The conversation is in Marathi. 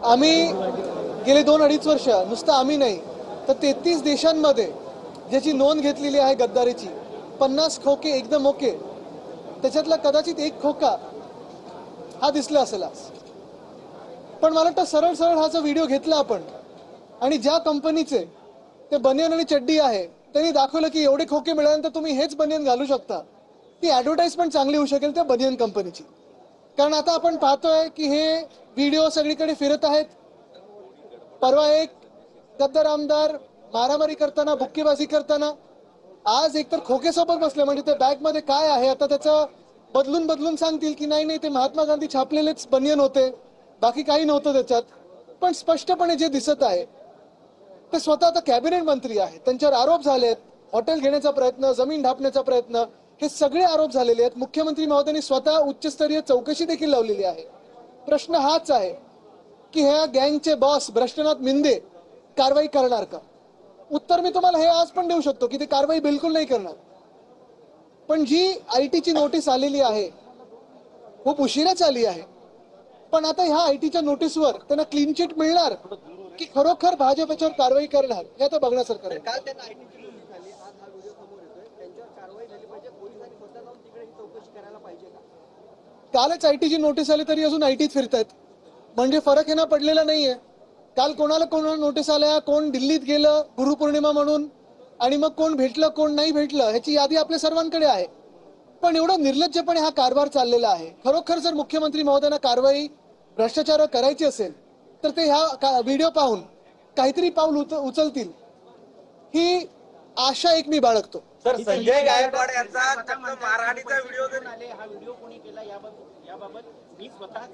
आम्ही गेले 2-2.5 वर्ष नुसतं आम्ही नाही तर 33 देशांमध्ये ज्याची नोंद घेतलेली आहे गद्दारीची 50 खोके एकदम ओके त्याच्यातला कदाचित एक खोका हा दिसला असेल आज. पण मला वाटतं सरळ सरळ हा जो व्हिडिओ घेतला आपण आणि ज्या कंपनीचे ते बनियन आणि चड्डी आहे त्यांनी दाखवलं की एवढे खोके मिळाल्यानंतर तुम्ही हेच बनियन घालू शकता. ती ॲडव्हर्टाइजमेंट चांगली होऊ शकेल त्या बनियन कंपनीची. कारण आता आपण पाहतोय की हे व्हिडिओ सगळीकडे फिरत आहेत. परवा एक गद्दार आमदार मारामारी करताना बुक्कीबाजी करताना आज एकतर खोकेसोबत बसले म्हणजे ते बॅग मध्ये काय आहे आता त्याचं बदलून बदलून सांगतील की नाही नाही ते महात्मा गांधी छापलेलेच बनियन होते बाकी काही नव्हतं त्याच्यात. पण स्पष्टपणे जे दिसत आहे ते स्वतः आता कॅबिनेट मंत्री आहे त्यांच्यावर आरोप झालेत. हॉटेल घेण्याचा प्रयत्न जमीन ढापण्याचा प्रयत्न हे सगळे आरोप झालेले आहेत. मुख्यमंत्री महोदयांनी स्वतः उच्चस्तरीय चौकशी देखील लावलेली आहे. प्रश्न हाच आहे की ह्या गँगचे बॉस भ्रष्टनाथ मिंदे कारवाई करणार का. उत्तर मी तुम्हाला हे आज पण देऊ शकतो की ते कारवाई बिलकुल नाही करणार. पण जी आयटीची नोटीस आलेली आहे खूप उशिराच आली आहे. पण आता ह्या आयटीच्या नोटीसवर त्यांना क्लीन चिट मिळणार की खरोखर भाजप याच्यावर कारवाई करणार हे आता बघण्यासारखं आहे. काल त्यांना आयटी नोटीस झाली, आज हा व्हिडिओ समोर येतोय, त्यांच्यावर कारवाई झाली पाहिजे, पोलिसांनी स्वतः जाऊन तिकडे ही चौकशी करायला पाहिजे का? कालच आयटीची नोटीस आली तरी अजून आयटीत फिरतायत म्हणजे फरक हे ना पडलेला नाहीये. काल कोणाला नोटीस आल्या कोण दिल्लीत गेलं गुरुपौर्णिमा म्हणून आणि मग कोण भेटलं कोण नाही भेटलं ह्याची यादी आपल्या सर्वांकडे आहे. पण एवढं निर्लज्जपणे हा कारभार चाललेला आहे. खरोखर जर मुख्यमंत्री महोदयांना कारवाई भ्रष्टाचारावर करायची असेल तर ते ह्या व्हिडिओ पाहून काहीतरी पाऊल उचलतील ही आशा एक मी बाळगतो. सर संजय गायकवाड यांचा चक्क मारहाणीचा व्हिडिओ हा व्हिडिओ कोणी केला याबाबत मी स्वतः